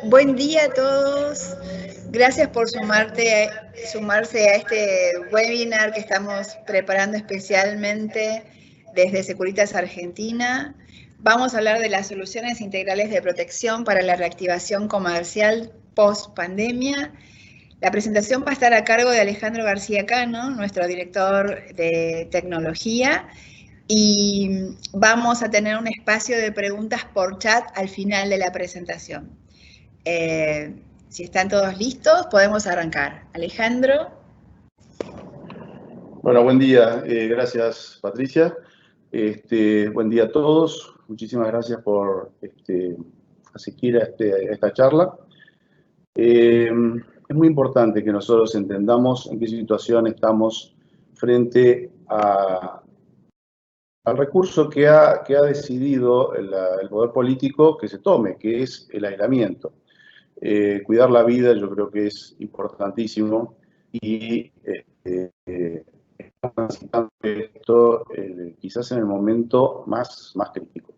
Buen día a todos. Gracias por sumarse a este webinar que estamos preparando especialmente desde Securitas Argentina. Vamos a hablar de las soluciones integrales de protección para la reactivación comercial post pandemia. La presentación va a estar a cargo de Alejandro García Cano, nuestro director de tecnología, y vamos a tener un espacio de preguntas por chat al final de la presentación. Si están todos listos, podemos arrancar. Alejandro. Bueno, buen día. Gracias, Patricia. Buen día a todos. Muchísimas gracias por asistir a esta charla. Es muy importante que nosotros entendamos en qué situación estamos frente al recurso que ha decidido el poder político que se tome, que es el aislamiento. Cuidar la vida yo creo que es importantísimo y estamos transitando esto quizás en el momento más crítico.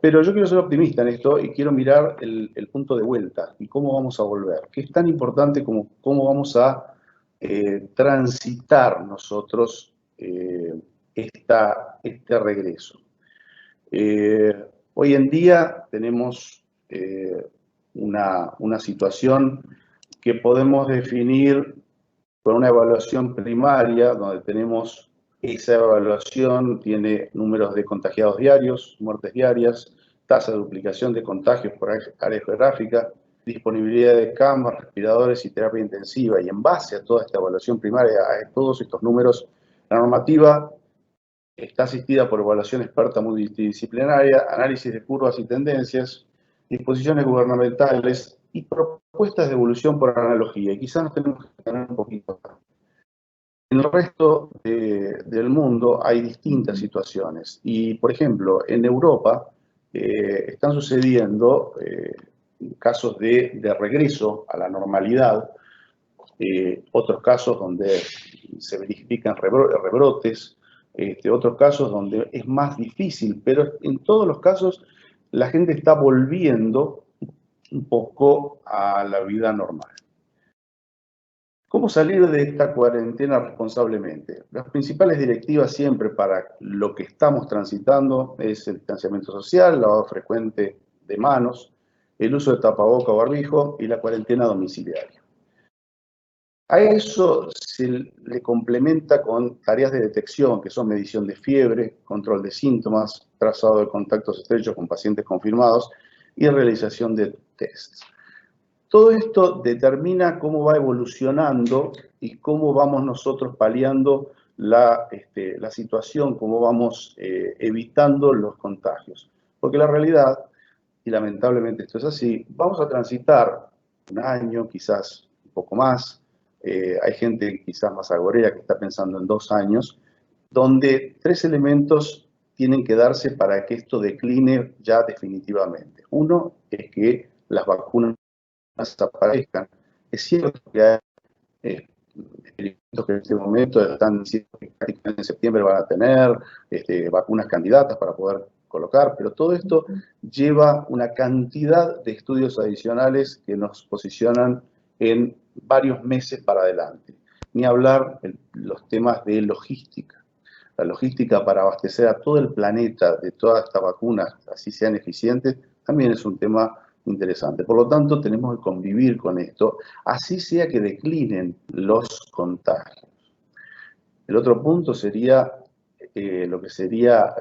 Pero yo quiero ser optimista en esto y quiero mirar el punto de vuelta y cómo vamos a volver, que es tan importante como cómo vamos a transitar nosotros este regreso. Hoy en día tenemos una situación que podemos definir con una evaluación primaria, donde tenemos esa evaluación, tiene números de contagiados diarios, muertes diarias, tasa de duplicación de contagios por área geográfica, disponibilidad de camas, respiradores y terapia intensiva. Y en base a toda esta evaluación primaria, a todos estos números, la normativa está asistida por evaluación experta multidisciplinaria, análisis de curvas y tendencias, disposiciones gubernamentales y propuestas de evolución por analogía. Y quizás nos tenemos que tener un poquito acá. En el resto del mundo hay distintas situaciones. Y, por ejemplo, en Europa están sucediendo casos de regreso a la normalidad, otros casos donde se verifican rebrotes, otros casos donde es más difícil, pero en todos los casos la gente está volviendo un poco a la vida normal. ¿Cómo salir de esta cuarentena responsablemente? Las principales directivas siempre para lo que estamos transitando es el distanciamiento social, lavado frecuente de manos, el uso de tapaboca o barbijo y la cuarentena domiciliaria. A eso se le complementa con tareas de detección, que son medición de fiebre, control de síntomas, trazado de contactos estrechos con pacientes confirmados y realización de tests. Todo esto determina cómo va evolucionando y cómo vamos nosotros paliando la situación, cómo vamos evitando los contagios. Porque la realidad, y lamentablemente esto es así, vamos a transitar un año, quizás un poco más. Hay gente quizás más agorera que está pensando en 2 años, donde 3 elementos tienen que darse para que esto decline ya definitivamente. Uno es que las vacunas aparezcan. Es cierto que hay experimentos que en este momento están diciendo que en septiembre van a tener vacunas candidatas para poder colocar, pero todo esto lleva una cantidad de estudios adicionales que nos posicionan en varios meses para adelante. Ni hablar los temas de logística. La logística para abastecer a todo el planeta de todas estas vacunas, así sean eficientes, también es un tema interesante. Por lo tanto, tenemos que convivir con esto, así sea que declinen los contagios. El otro punto sería lo que sería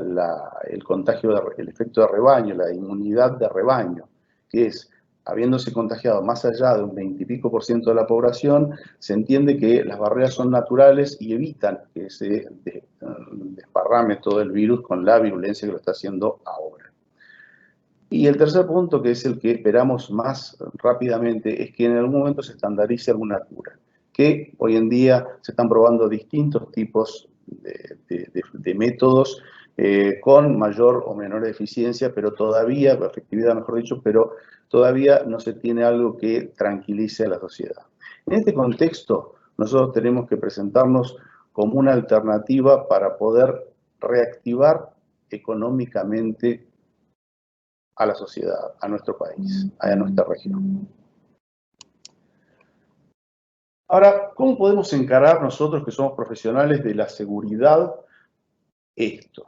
el contagio, el efecto de rebaño, la inmunidad de rebaño, que es, habiéndose contagiado más allá de un 20 y pico % de la población, se entiende que las barreras son naturales y evitan que se desparrame todo el virus con la virulencia que lo está haciendo ahora. Y el tercer punto, que es el que esperamos más rápidamente, es que en algún momento se estandarice alguna cura, que hoy en día se están probando distintos tipos de métodos con mayor o menor eficiencia, pero todavía, efectividad mejor dicho, pero todavía no se tiene algo que tranquilice a la sociedad. En este contexto, nosotros tenemos que presentarnos como una alternativa para poder reactivar económicamente a la sociedad, a nuestro país, a nuestra región. Ahora, ¿cómo podemos encarar nosotros que somos profesionales de la seguridad esto?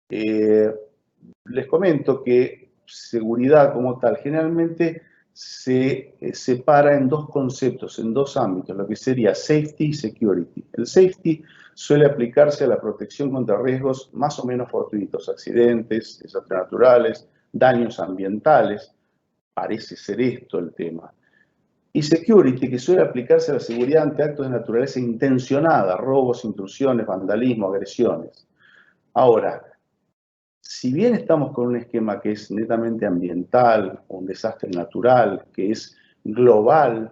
Les comento que seguridad como tal generalmente se separa en dos conceptos, en dos ámbitos, lo que sería safety y security. El safety suele aplicarse a la protección contra riesgos más o menos fortuitos, accidentes, desastres naturales, daños ambientales. Parece ser esto el tema. Y security, que suele aplicarse a la seguridad ante actos de naturaleza intencionada, robos, intrusiones, vandalismo, agresiones. Ahora, si bien estamos con un esquema que es netamente ambiental, un desastre natural, que es global,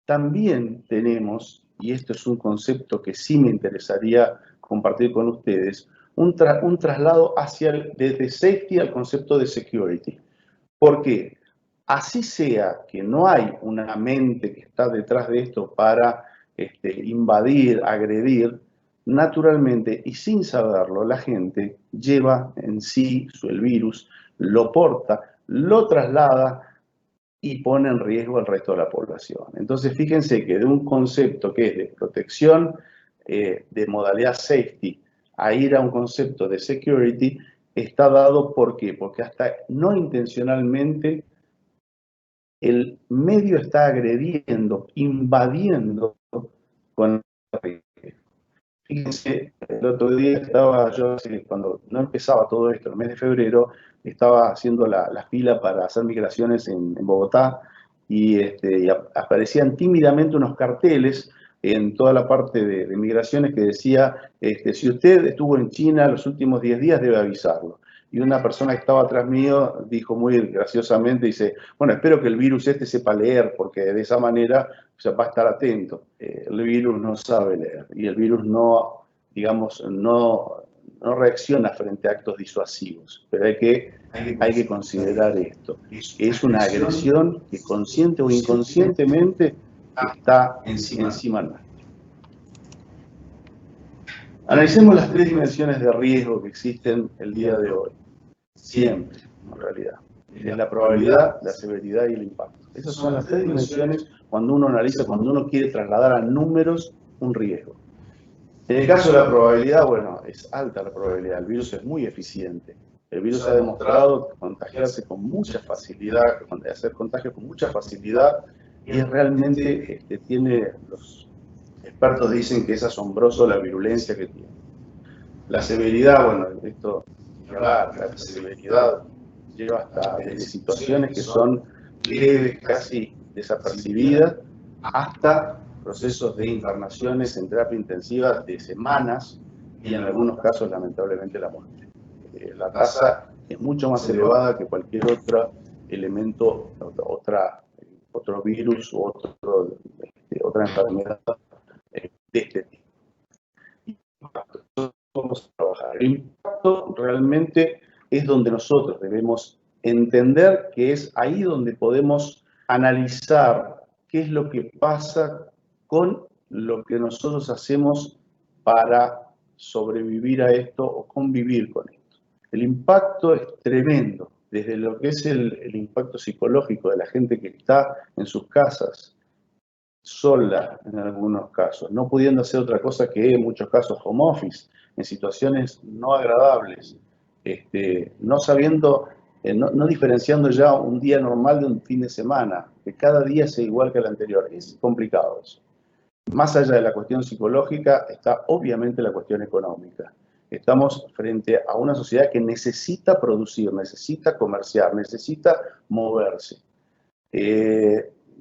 también tenemos, y esto es un concepto que sí me interesaría compartir con ustedes, un traslado desde safety al concepto de security. ¿Por qué? Así sea que no hay una mente que está detrás de esto para invadir, agredir, naturalmente y sin saberlo, la gente lleva en sí el virus, lo porta, lo traslada y pone en riesgo al resto de la población. Entonces, fíjense que de un concepto que es de protección, de modalidad safety, a ir a un concepto de security, está dado, ¿por qué? Porque hasta no intencionalmente el medio está agrediendo, invadiendo con el riesgo. Fíjense, el otro día estaba yo, cuando no empezaba todo esto, el mes de febrero, estaba haciendo la fila para hacer migraciones en Bogotá y aparecían tímidamente unos carteles en toda la parte de migraciones que decía, si usted estuvo en China los últimos 10 días debe avisarlo. Y una persona que estaba atrás mío dijo muy graciosamente, dice, bueno, espero que el virus sepa leer, porque de esa manera va a estar atento. El virus no sabe leer y el virus no, digamos, no reacciona frente a actos disuasivos. Pero hay que considerar esto. Es una agresión que consciente o inconscientemente está encima nuestra. Analicemos las tres dimensiones de riesgo que existen el día de hoy. Siempre, en realidad. Es la probabilidad, la severidad y el impacto. Esas son las tres dimensiones cuando uno analiza, cuando uno quiere trasladar a números un riesgo. En el caso de la probabilidad, bueno, es alta la probabilidad. El virus es muy eficiente. El virus ha demostrado contagiarse con mucha facilidad, hacer contagios con mucha facilidad y es realmente, los expertos dicen que es asombroso la virulencia que tiene. La severidad, bueno, la severidad lleva hasta situaciones que son leves, casi desapercibidas, hasta procesos de internaciones en terapia intensiva de semanas y en algunos casos, lamentablemente, la muerte. La tasa es mucho más elevada que cualquier otro elemento, otro virus u otra enfermedad de este tipo. Vamos a trabajar. El impacto realmente es donde nosotros debemos entender que es ahí donde podemos analizar qué es lo que pasa con lo que nosotros hacemos para sobrevivir a esto o convivir con esto. El impacto es tremendo, desde lo que es el impacto psicológico de la gente que está en sus casas, sola en algunos casos, no pudiendo hacer otra cosa que en muchos casos home office, en situaciones no agradables, no sabiendo, no diferenciando ya un día normal de un fin de semana, que cada día sea igual que el anterior. Es complicado eso. Más allá de la cuestión psicológica, está obviamente la cuestión económica. Estamos frente a una sociedad que necesita producir, necesita comerciar, necesita moverse.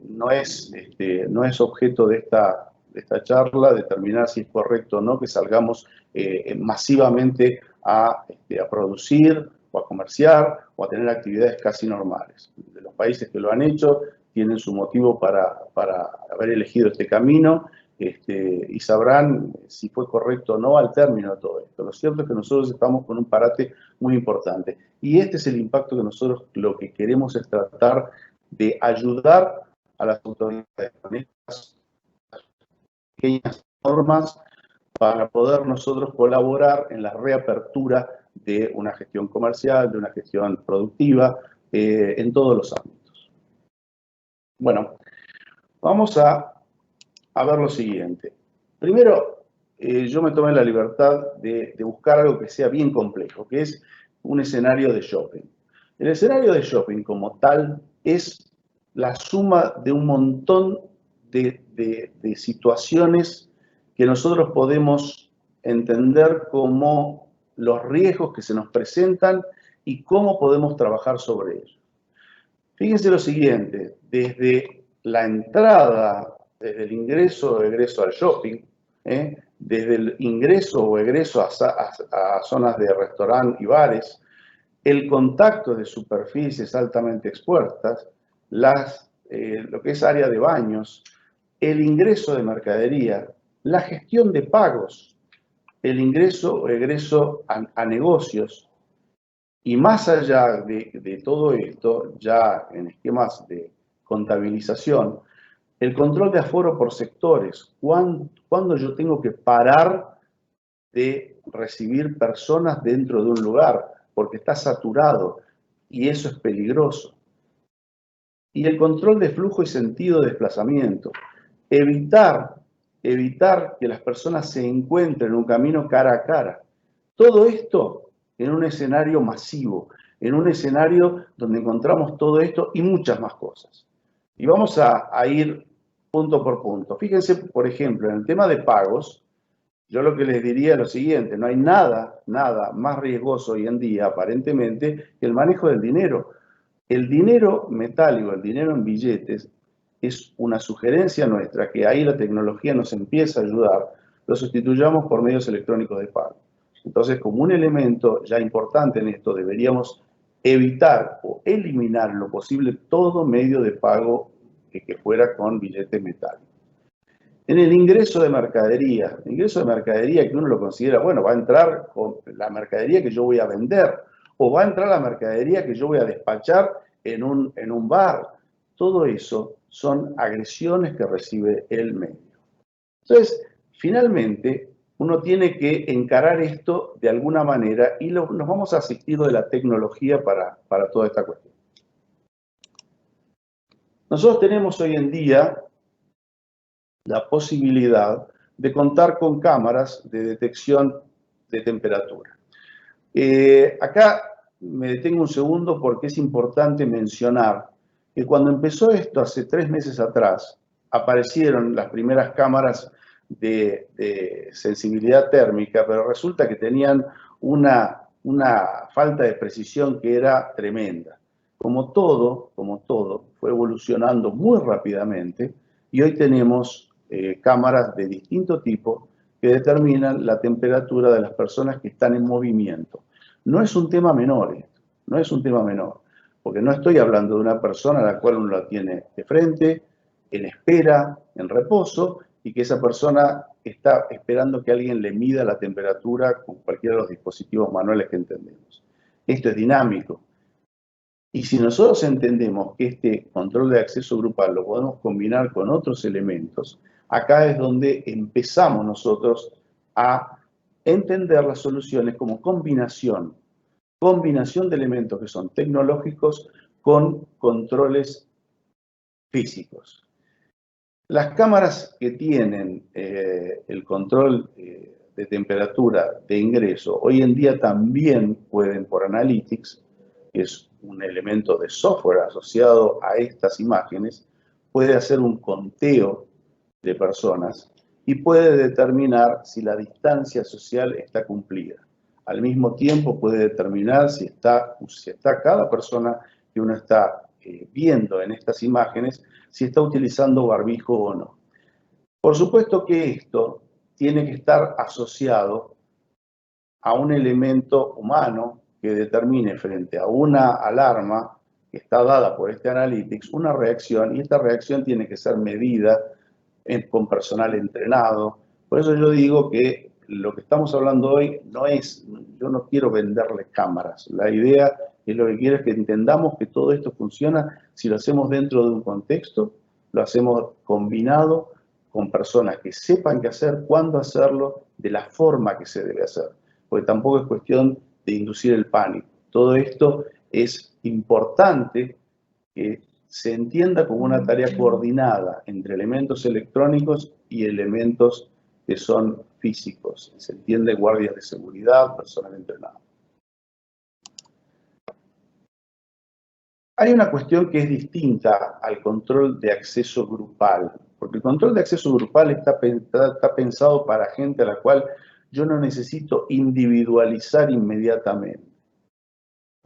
No es objeto de esta charla determinar si es correcto o no que salgamos masivamente a producir o a comerciar o a tener actividades casi normales. De los países que lo han hecho tienen su motivo para haber elegido este camino y sabrán si fue correcto o no al término de todo esto. Lo cierto es que nosotros estamos con un parate muy importante y este es el impacto que nosotros lo que queremos es tratar de ayudar a las autoridades con estas pequeñas normas para poder nosotros colaborar en la reapertura de una gestión comercial, de una gestión productiva, en todos los ámbitos. Bueno, vamos a ver lo siguiente. Primero, yo me tomé la libertad de buscar algo que sea bien complejo, que es un escenario de shopping. El escenario de shopping como tal es la suma de un montón de situaciones que nosotros podemos entender como los riesgos que se nos presentan y cómo podemos trabajar sobre ellos. Fíjense lo siguiente, desde la entrada, desde el ingreso o egreso al shopping, desde el ingreso o egreso a zonas de restaurante y bares, el contacto de superficies altamente expuestas, lo que es área de baños, el ingreso de mercadería, la gestión de pagos, el ingreso o egreso a negocios, y más allá de todo esto, ya en esquemas de contabilización, el control de aforo por sectores, cuándo yo tengo que parar de recibir personas dentro de un lugar, porque está saturado y eso es peligroso. Y el control de flujo y sentido de desplazamiento. Evitar que las personas se encuentren en un camino cara a cara. Todo esto en un escenario masivo, en un escenario donde encontramos todo esto y muchas más cosas. Y vamos a ir punto por punto. Fíjense, por ejemplo, en el tema de pagos, yo lo que les diría es lo siguiente: no hay nada más riesgoso hoy en día, aparentemente, que el manejo del dinero. El dinero metálico, el dinero en billetes, es una sugerencia nuestra, que ahí la tecnología nos empieza a ayudar, lo sustituyamos por medios electrónicos de pago. Entonces, como un elemento ya importante en esto, deberíamos evitar o eliminar en lo posible todo medio de pago que fuera con billetes metálicos. En el ingreso de mercadería que uno lo considera, bueno, va a entrar con la mercadería que yo voy a vender, o va a entrar la mercadería que yo voy a despachar en un bar. Todo eso son agresiones que recibe el medio. Entonces, finalmente, uno tiene que encarar esto de alguna manera y nos vamos a asistir de la tecnología para toda esta cuestión. Nosotros tenemos hoy en día la posibilidad de contar con cámaras de detección de temperatura. Acá me detengo un segundo porque es importante mencionar que cuando empezó esto hace 3 meses atrás, aparecieron las primeras cámaras de sensibilidad térmica, pero resulta que tenían una falta de precisión que era tremenda. Como todo, fue evolucionando muy rápidamente y hoy tenemos cámaras de distinto tipo que determinan la temperatura de las personas que están en movimiento. No es un tema menor esto, no es un tema menor, porque no estoy hablando de una persona a la cual uno la tiene de frente, en espera, en reposo, y que esa persona está esperando que alguien le mida la temperatura con cualquiera de los dispositivos manuales que entendemos. Esto es dinámico. Y si nosotros entendemos que este control de acceso grupal lo podemos combinar con otros elementos, acá es donde empezamos nosotros a entender las soluciones como combinación de elementos que son tecnológicos con controles físicos. Las cámaras que tienen el control de temperatura de ingreso hoy en día también pueden, por Analytics, que es un elemento de software asociado a estas imágenes, puede hacer un conteo de personas y puede determinar si la distancia social está cumplida. Al mismo tiempo puede determinar si está cada persona que uno está viendo en estas imágenes, si está utilizando barbijo o no. Por supuesto que esto tiene que estar asociado a un elemento humano que determine frente a una alarma que está dada por este Analytics una reacción, y esta reacción tiene que ser medida con personal entrenado. Por eso yo digo que lo que estamos hablando hoy no es, yo no quiero venderle cámaras. La idea es, lo que quiero es que entendamos que todo esto funciona si lo hacemos dentro de un contexto, lo hacemos combinado con personas que sepan qué hacer, cuándo hacerlo, de la forma que se debe hacer. Porque tampoco es cuestión inducir el pánico. Todo esto es importante que se entienda como una tarea coordinada entre elementos electrónicos y elementos que son físicos. Se entiende guardias de seguridad, personal entrenado. Hay una cuestión que es distinta al control de acceso grupal, porque el control de acceso grupal está pensado para gente a la cual yo no necesito individualizar inmediatamente.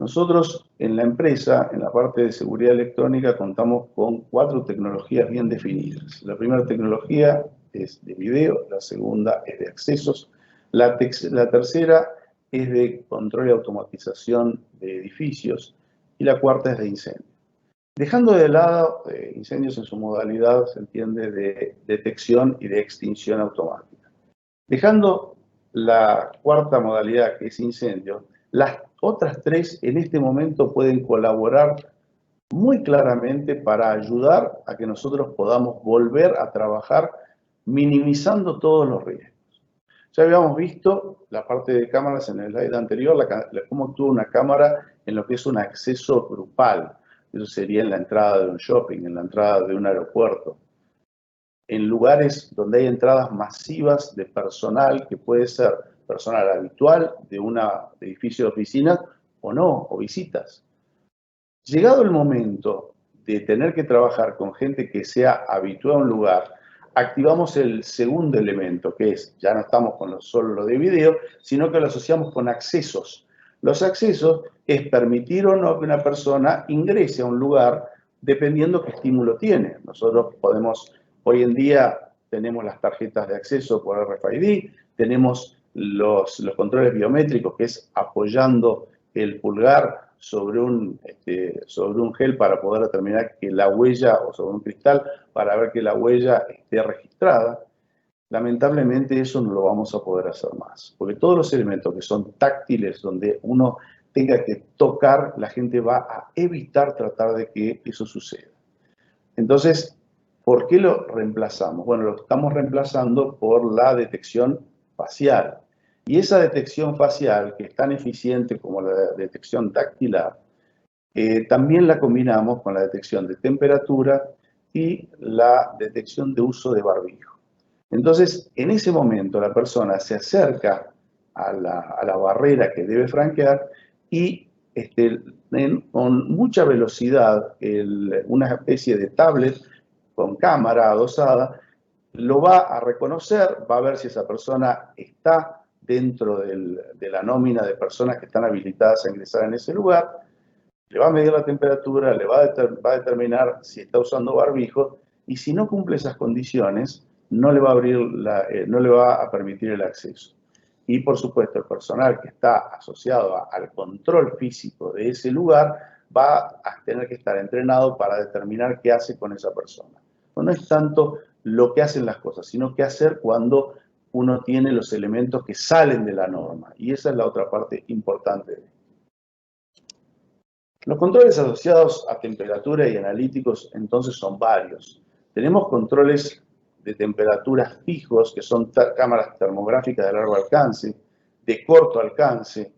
Nosotros en la empresa, en la parte de seguridad electrónica, contamos con 4 tecnologías bien definidas. La primera tecnología es de video, la segunda es de accesos, la tercera es de control y automatización de edificios y la cuarta es de incendios. Dejando de lado incendios en su modalidad, se entiende, de detección y de extinción automática. Dejando la cuarta modalidad, que es incendio, las otras 3 en este momento pueden colaborar muy claramente para ayudar a que nosotros podamos volver a trabajar minimizando todos los riesgos. Ya habíamos visto la parte de cámaras en el slide anterior, cómo actúa una cámara en lo que es un acceso grupal. Eso sería en la entrada de un shopping, en la entrada de un aeropuerto. En lugares donde hay entradas masivas de personal, que puede ser personal habitual de un edificio de oficinas o no, o visitas. Llegado el momento de tener que trabajar con gente que sea habitual a un lugar, activamos el segundo elemento, que es, ya no estamos con solo lo de video, sino que lo asociamos con accesos. Los accesos es permitir o no que una persona ingrese a un lugar dependiendo qué estímulo tiene. Nosotros podemos, hoy en día tenemos las tarjetas de acceso por RFID, tenemos los controles biométricos, que es apoyando el pulgar sobre un gel para poder determinar que la huella, o sobre un cristal, para ver que la huella esté registrada. Lamentablemente eso no lo vamos a poder hacer más, porque todos los elementos que son táctiles, donde uno tenga que tocar, la gente va a evitar tratar de que eso suceda. Entonces, ¿por qué lo reemplazamos? Bueno, lo estamos reemplazando por la detección facial. Y esa detección facial, que es tan eficiente como la detección dactilar, también la combinamos con la detección de temperatura y la detección de uso de barbijo. Entonces, en ese momento la persona se acerca a la barrera que debe franquear y con mucha velocidad, una especie de tablet con cámara adosada lo va a reconocer, va a ver si esa persona está dentro de la nómina de personas que están habilitadas a ingresar en ese lugar, le va a medir la temperatura, le va a determinar si está usando barbijo, y si no cumple esas condiciones, no le va a permitir el acceso. Y por supuesto, el personal que está asociado al control físico de ese lugar va a tener que estar entrenado para determinar qué hace con esa persona. No es tanto lo que hacen las cosas, sino qué hacer cuando uno tiene los elementos que salen de la norma. Y esa es la otra parte importante. Los controles asociados a temperatura y analíticos entonces son varios. Tenemos controles de temperaturas fijos, que son cámaras termográficas de largo alcance, de corto alcance,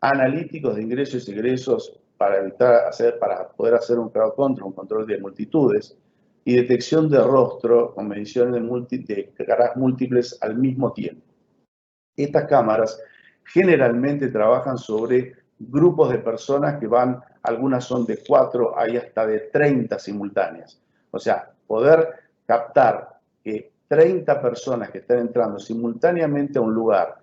analíticos de ingresos y egresos para poder hacer un crowd control, un control de multitudes, y detección de rostro con mediciones de caras múltiples al mismo tiempo. Estas cámaras generalmente trabajan sobre grupos de personas que algunas son de 4, hay hasta de 30 simultáneas. O sea, poder captar que 30 personas que están entrando simultáneamente a un lugar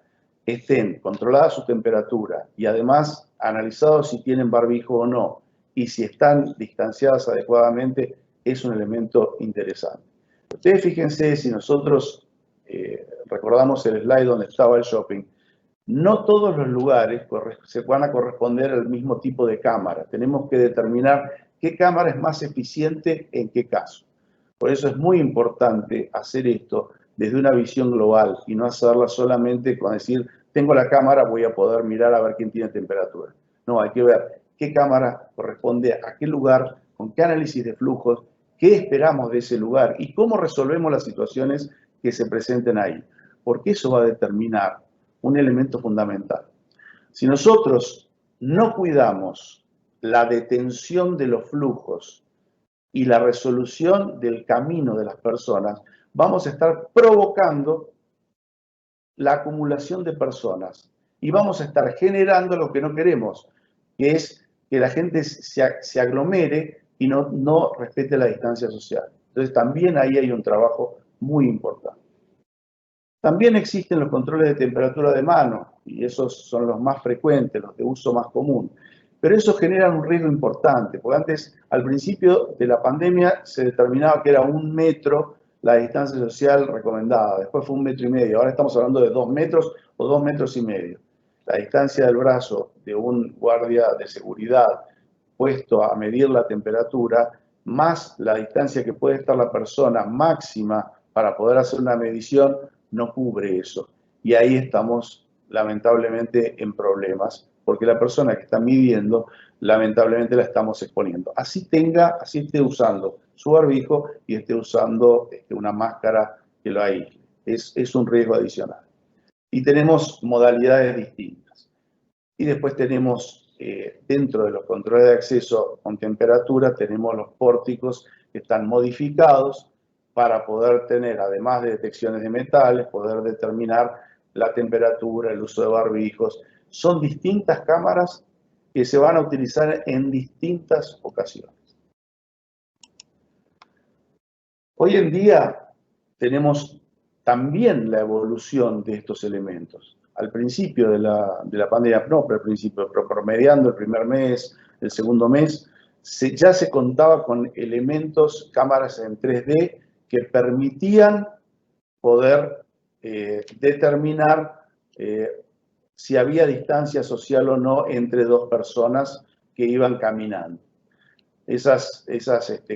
estén controlada su temperatura y además analizados si tienen barbijo o no y si están distanciadas adecuadamente, es un elemento interesante. Ustedes fíjense, si nosotros recordamos el slide donde estaba el shopping, no todos los lugares se van a corresponder al mismo tipo de cámara. Tenemos que determinar qué cámara es más eficiente en qué caso. Por eso es muy importante hacer esto desde una visión global y no hacerla solamente con decir, tengo la cámara, voy a poder mirar a ver quién tiene temperatura. No, hay que ver qué cámara corresponde a qué lugar, con qué análisis de flujos, qué esperamos de ese lugar y cómo resolvemos las situaciones que se presenten ahí. Porque eso va a determinar un elemento fundamental. Si nosotros no cuidamos la detención de los flujos y la resolución del camino de las personas, vamos a estar provocando la acumulación de personas y vamos a estar generando lo que no queremos, que es que la gente se aglomere y no respete la distancia social. Entonces también ahí hay un trabajo muy importante. También existen los controles de temperatura de mano, y esos son los más frecuentes, los de uso más común. Pero eso genera un riesgo importante, porque antes, al principio de la pandemia, se determinaba que era 1 metro la distancia social recomendada, después fue 1,5 metros, ahora estamos hablando de 2 metros o 2,5 metros. La distancia del brazo de un guardia de seguridad puesto a medir la temperatura, más la distancia que puede estar la persona máxima para poder hacer una medición, no cubre eso. Y ahí estamos lamentablemente en problemas, porque la persona que está midiendo, lamentablemente la estamos exponiendo. Así esté usando su barbijo y esté usando una máscara que lo aísle. Es un riesgo adicional. Y tenemos modalidades distintas. Y después tenemos, dentro de los controles de acceso con temperatura, tenemos los pórticos que están modificados para poder tener, además de detecciones de metales, poder determinar la temperatura, el uso de barbijos. Son distintas cámaras que se van a utilizar en distintas ocasiones. Hoy en día tenemos también la evolución de estos elementos. Al principio de la pandemia, no, pero al principio, pero promediando el primer mes, el segundo mes, ya se contaba con elementos, cámaras en 3D, que permitían poder determinar si había distancia social o no entre dos personas que iban caminando. Esas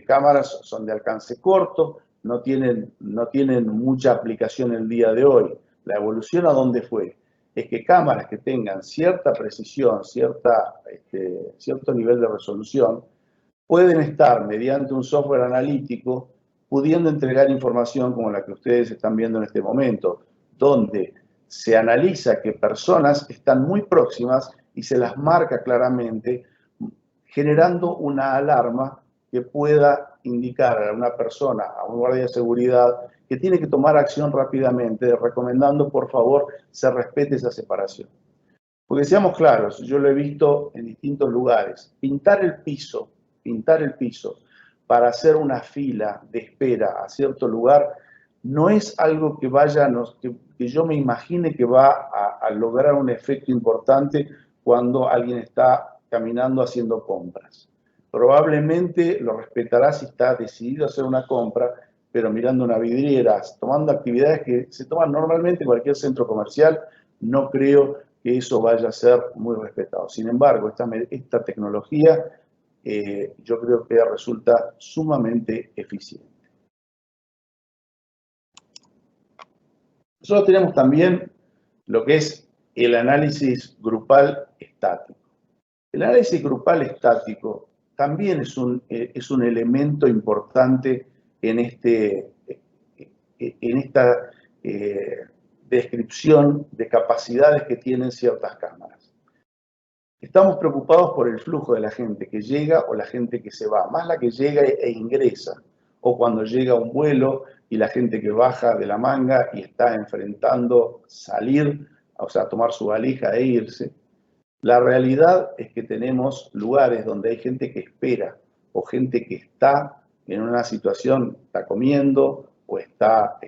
cámaras son de alcance corto, no tienen mucha aplicación el día de hoy. La evolución ¿a dónde fue? Es que cámaras que tengan cierta precisión, cierto nivel de resolución, pueden estar mediante un software analítico pudiendo entregar información como la que ustedes están viendo en este momento, donde se analiza que personas están muy próximas y se las marca claramente, generando una alarma que pueda indicar a una persona, a un guardia de seguridad, que tiene que tomar acción rápidamente, recomendando por favor se respete esa separación. Porque seamos claros, yo lo he visto en distintos lugares, pintar el piso para hacer una fila de espera a cierto lugar no es algo que que yo me imagine que va a lograr un efecto importante cuando alguien está caminando haciendo compras. Probablemente lo respetará si está decidido a hacer una compra, pero mirando una vidriera, tomando actividades que se toman normalmente en cualquier centro comercial, no creo que eso vaya a ser muy respetado. Sin embargo, esta tecnología yo creo que resulta sumamente eficiente. Nosotros tenemos también lo que es el análisis grupal estático. El análisis grupal estático también es un elemento importante en esta descripción de capacidades que tienen ciertas cámaras. Estamos preocupados por el flujo de la gente que llega o la gente que se va, más la que llega e ingresa, o cuando llega un vuelo y la gente que baja de la manga y está enfrentando salir, o sea, tomar su valija e irse. La realidad es que tenemos lugares donde hay gente que espera o gente que está en una situación, está comiendo o está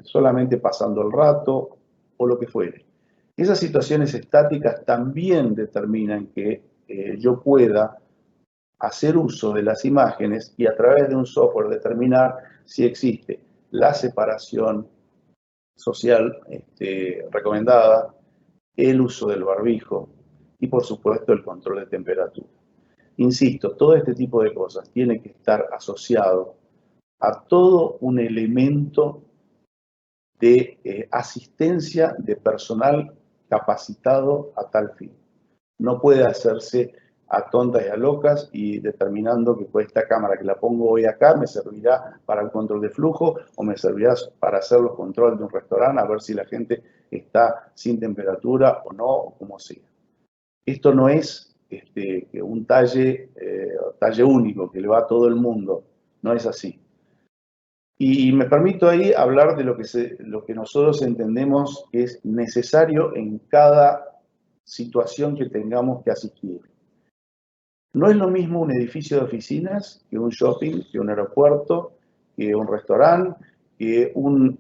solamente pasando el rato o lo que fuere. Esas situaciones estáticas también determinan que yo pueda hacer uso de las imágenes y a través de un software determinar si existe la separación social recomendada, el uso del barbijo y por supuesto el control de temperatura. Insisto, todo este tipo de cosas tiene que estar asociado a todo un elemento de asistencia de personal capacitado a tal fin. No puede hacerse a tontas y a locas y determinando que pues, esta cámara que la pongo hoy acá me servirá para el control de flujo o me servirá para hacer los controles de un restaurante a ver si la gente está sin temperatura o no, o como sea. Esto no es un talle único que le va a todo el mundo, no es así. Y me permito ahí hablar de lo que nosotros entendemos que es necesario en cada situación que tengamos que asistir. No es lo mismo un edificio de oficinas que un shopping, que un aeropuerto, que un restaurante, que un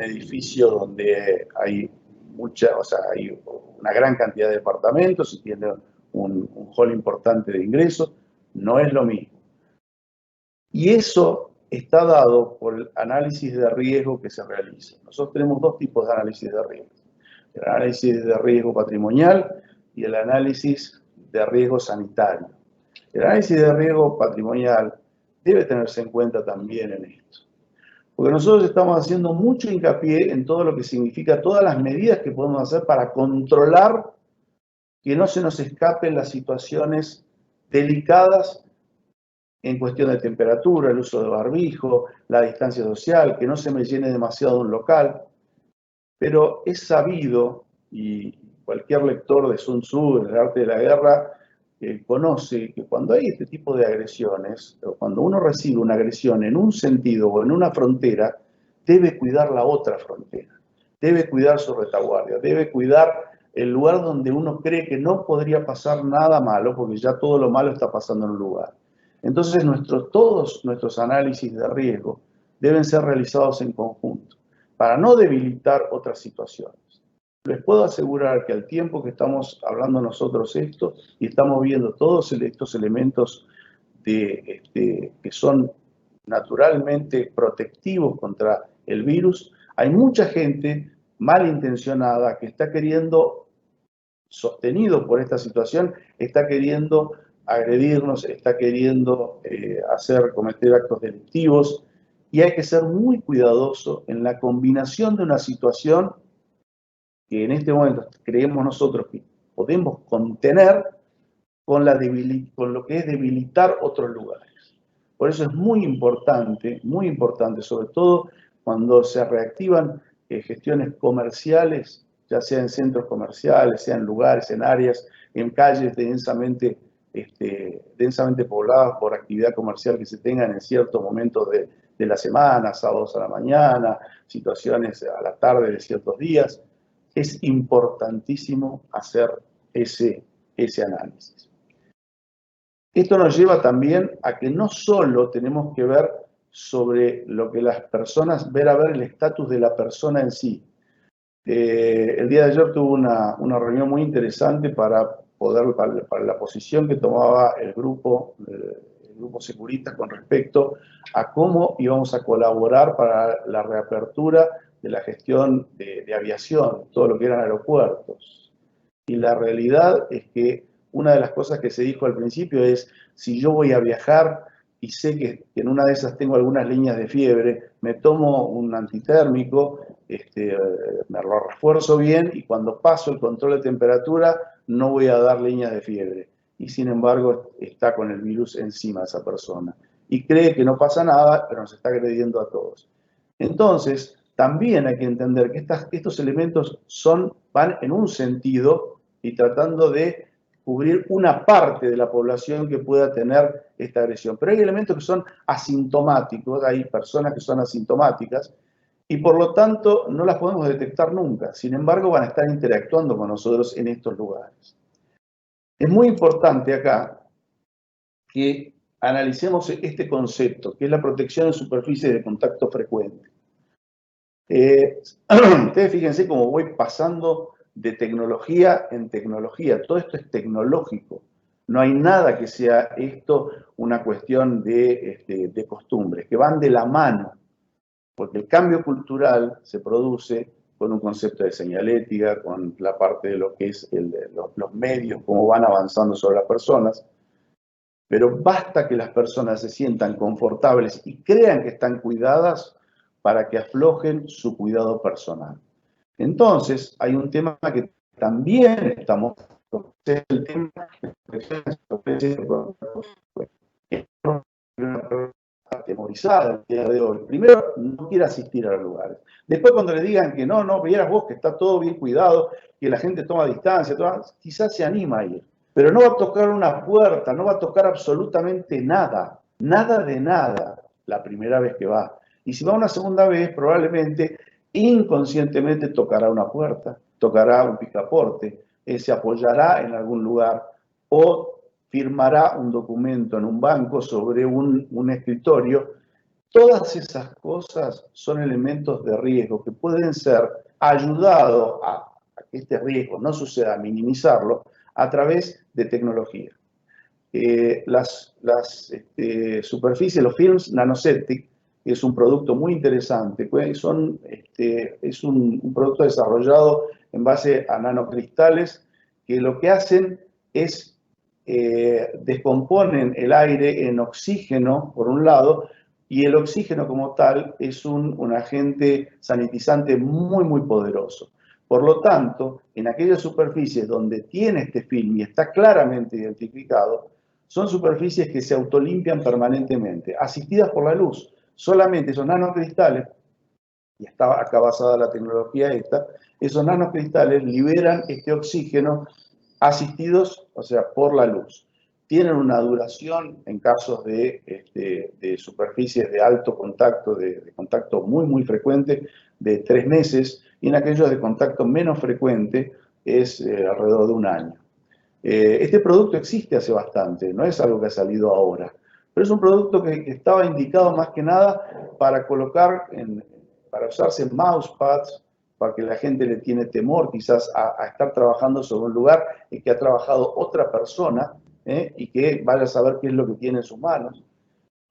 edificio donde hay hay una gran cantidad de departamentos y tiene un hall importante de ingresos. No es lo mismo. Y eso está dado por el análisis de riesgo que se realiza. Nosotros tenemos dos tipos de análisis de riesgo. El análisis de riesgo patrimonial y el análisis de riesgo sanitario. El análisis de riesgo patrimonial debe tenerse en cuenta también en esto. Porque nosotros estamos haciendo mucho hincapié en todo lo que significa, todas las medidas que podemos hacer para controlar que no se nos escapen las situaciones delicadas en cuestión de temperatura, el uso de barbijo, la distancia social, que no se me llene demasiado un local. Pero es sabido, y cualquier lector de Sun Tzu, del arte de la guerra, conoce que cuando hay este tipo de agresiones, o cuando uno recibe una agresión en un sentido o en una frontera, debe cuidar la otra frontera, debe cuidar su retaguardia, debe cuidar el lugar donde uno cree que no podría pasar nada malo, porque ya todo lo malo está pasando en un lugar. Entonces, todos nuestros análisis de riesgo deben ser realizados en conjunto, para no debilitar otras situaciones. Les puedo asegurar que al tiempo que estamos hablando nosotros esto y estamos viendo todos estos elementos que son naturalmente protectivos contra el virus, hay mucha gente malintencionada que está queriendo, sostenido por esta situación, está queriendo agredirnos, está queriendo cometer actos delictivos, y hay que ser muy cuidadoso en la combinación de una situación que en este momento creemos nosotros que podemos contener con lo que es debilitar otros lugares. Por eso es muy importante, sobre todo cuando se reactivan gestiones comerciales, ya sea en centros comerciales, sea en lugares, en áreas, en calles densamente pobladas por actividad comercial que se tengan en ciertos momentos de la semana, sábados a la mañana, situaciones a la tarde de ciertos días. Es importantísimo hacer ese análisis. Esto nos lleva también a que no solo tenemos que ver sobre lo que las personas, ver el estatus de la persona en sí. El día de ayer tuve una reunión muy interesante para la posición que tomaba el grupo Securitas con respecto a cómo íbamos a colaborar para la reapertura de la gestión de aviación, todo lo que eran aeropuertos. Y la realidad es que una de las cosas que se dijo al principio es, si yo voy a viajar y sé que en una de esas tengo algunas líneas de fiebre, me tomo un antitérmico, me lo refuerzo bien y cuando paso el control de temperatura no voy a dar líneas de fiebre. Y sin embargo está con el virus encima esa persona. Y cree que no pasa nada, pero nos está agrediendo a todos. Entonces, también hay que entender que estos elementos van en un sentido y tratando de cubrir una parte de la población que pueda tener esta agresión. Pero hay elementos que son asintomáticos, hay personas que son asintomáticas y por lo tanto no las podemos detectar nunca. Sin embargo, van a estar interactuando con nosotros en estos lugares. Es muy importante acá que analicemos este concepto, que es la protección en superficie de contacto frecuente. Ustedes fíjense cómo voy pasando de tecnología en tecnología. Todo esto es tecnológico. No hay nada que sea esto una cuestión de costumbres, que van de la mano. Porque el cambio cultural se produce con un concepto de señalética, con la parte de lo que es los medios, cómo van avanzando sobre las personas. Pero basta que las personas se sientan confortables y crean que están cuidadas para que aflojen su cuidado personal. Entonces, hay un tema que también estamos, el tema atemorizada el día de hoy, primero no quiere asistir a los lugares. Después cuando le digan que no, vieras vos que está todo bien cuidado, que la gente toma distancia, quizás se anima a ir. Pero no va a tocar una puerta, no va a tocar absolutamente nada, nada de nada la primera vez que va. Y si va una segunda vez, probablemente inconscientemente tocará una puerta, tocará un picaporte, se apoyará en algún lugar o firmará un documento en un banco sobre un escritorio. Todas esas cosas son elementos de riesgo que pueden ser ayudados a que este riesgo no suceda, a minimizarlo, a través de tecnología. Las superficies, los films Nanoseptic, que es un producto muy interesante, es un producto desarrollado en base a nanocristales que lo que hacen es descomponen el aire en oxígeno, por un lado, y el oxígeno como tal es un agente sanitizante muy, muy poderoso. Por lo tanto, en aquellas superficies donde tiene este film y está claramente identificado, son superficies que se autolimpian permanentemente, asistidas por la luz. Solamente esos nanocristales, y está acá basada la tecnología esta, esos nanocristales liberan este oxígeno asistidos, o sea, por la luz. Tienen una duración en casos de superficies de alto contacto, de contacto muy, muy frecuente, de 3 meses, y en aquellos de contacto menos frecuente es alrededor de 1 año. Este producto existe hace bastante, no es algo que ha salido ahora, pero es un producto que estaba indicado más que nada para colocar, para usarse en mousepads, para que la gente le tiene temor quizás a estar trabajando sobre un lugar en que ha trabajado otra persona y que vaya a saber qué es lo que tiene en sus manos.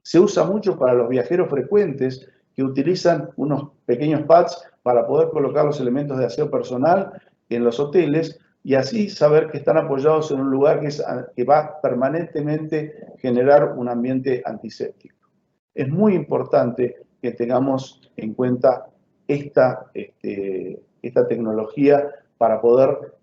Se usa mucho para los viajeros frecuentes que utilizan unos pequeños pads para poder colocar los elementos de aseo personal en los hoteles y así saber que están apoyados en un lugar que va permanentemente a generar un ambiente antiséptico. Es muy importante que tengamos en cuenta esta tecnología para poder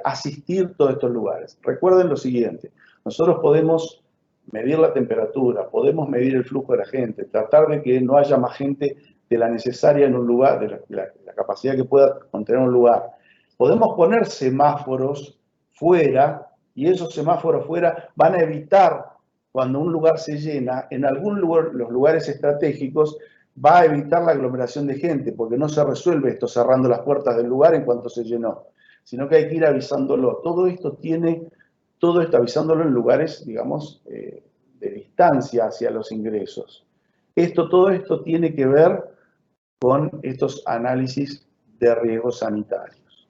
asistir a todos estos lugares. Recuerden lo siguiente, nosotros podemos medir la temperatura, podemos medir el flujo de la gente, tratar de que no haya más gente de la necesaria en un lugar, de la capacidad que pueda contener un lugar. Podemos poner semáforos fuera y esos semáforos fuera van a evitar cuando un lugar se llena, en algún lugar, los lugares estratégicos, va a evitar la aglomeración de gente, porque no se resuelve esto cerrando las puertas del lugar en cuanto se llenó, sino que hay que ir avisándolo. Todo esto avisándolo en lugares, digamos, de distancia hacia los ingresos. Todo esto tiene que ver con estos análisis de riesgos sanitarios.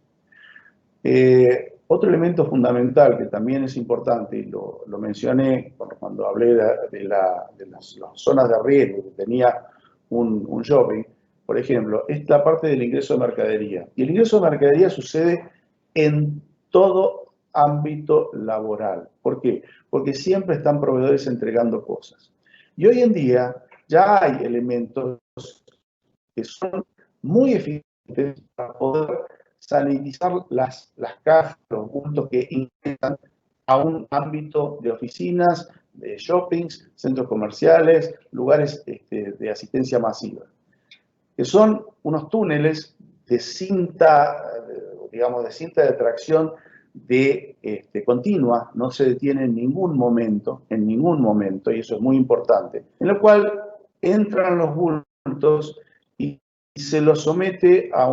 Otro elemento fundamental que también es importante, y lo mencioné cuando hablé de las zonas de riesgo que tenía un shopping, por ejemplo, es la parte del ingreso de mercadería. Y el ingreso de mercadería sucede en todo ámbito laboral. ¿Por qué? Porque siempre están proveedores entregando cosas. Y hoy en día ya hay elementos que son muy eficientes para poder sanitizar las cajas, los bultos que ingresan a un ámbito de oficinas, de shoppings, centros comerciales, lugares de asistencia masiva, que son unos túneles de cinta, digamos, de cinta de tracción continua, no se detiene en ningún momento, y eso es muy importante, en lo cual entran los bultos y se los somete a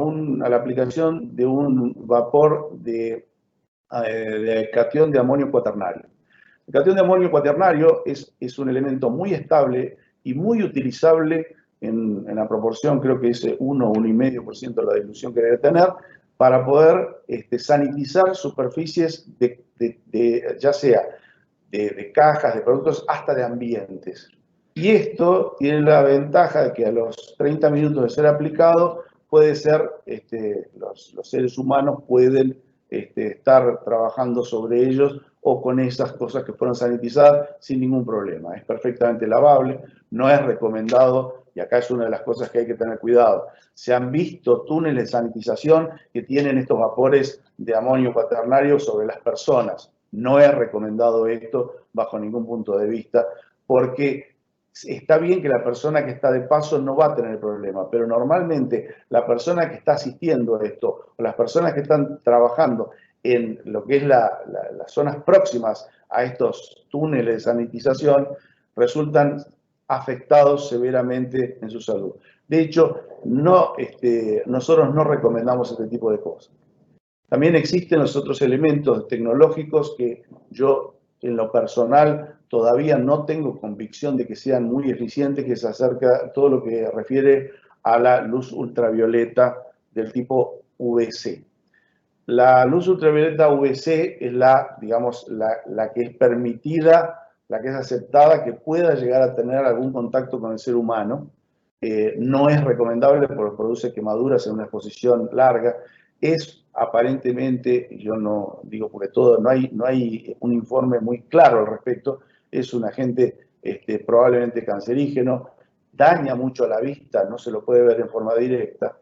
la aplicación de un vapor de catión de amonio cuaternario. El catión de amonio cuaternario es un elemento muy estable y muy utilizable en la proporción, creo que es 1,5% de la dilución que debe tener, para poder sanitizar superficies ya sea de cajas, de productos, hasta de ambientes. Y esto tiene la ventaja de que a los 30 minutos de ser aplicado, puede ser, los seres humanos pueden estar trabajando sobre ellos o con esas cosas que fueron sanitizadas sin ningún problema. Es perfectamente lavable, no es recomendado, y acá es una de las cosas que hay que tener cuidado. Se han visto túneles de sanitización que tienen estos vapores de amonio cuaternario sobre las personas. No es recomendado esto bajo ningún punto de vista, porque está bien que la persona que está de paso no va a tener problema, pero normalmente la persona que está asistiendo a esto, o las personas que están trabajando en lo que es las zonas próximas a estos túneles de sanitización, resultan afectados severamente en su salud. De hecho, nosotros no recomendamos este tipo de cosas. También existen los otros elementos tecnológicos que yo, en lo personal, todavía no tengo convicción de que sean muy eficientes, que se acerca todo lo que refiere a la luz ultravioleta del tipo UVC. La luz ultravioleta UVC es digamos, la que es permitida, la que es aceptada, que pueda llegar a tener algún contacto con el ser humano. No es recomendable porque produce quemaduras en una exposición larga. Es aparentemente, yo no digo porque no hay un informe muy claro al respecto, es un agente probablemente cancerígeno, daña mucho a la vista, no se lo puede ver en forma directa.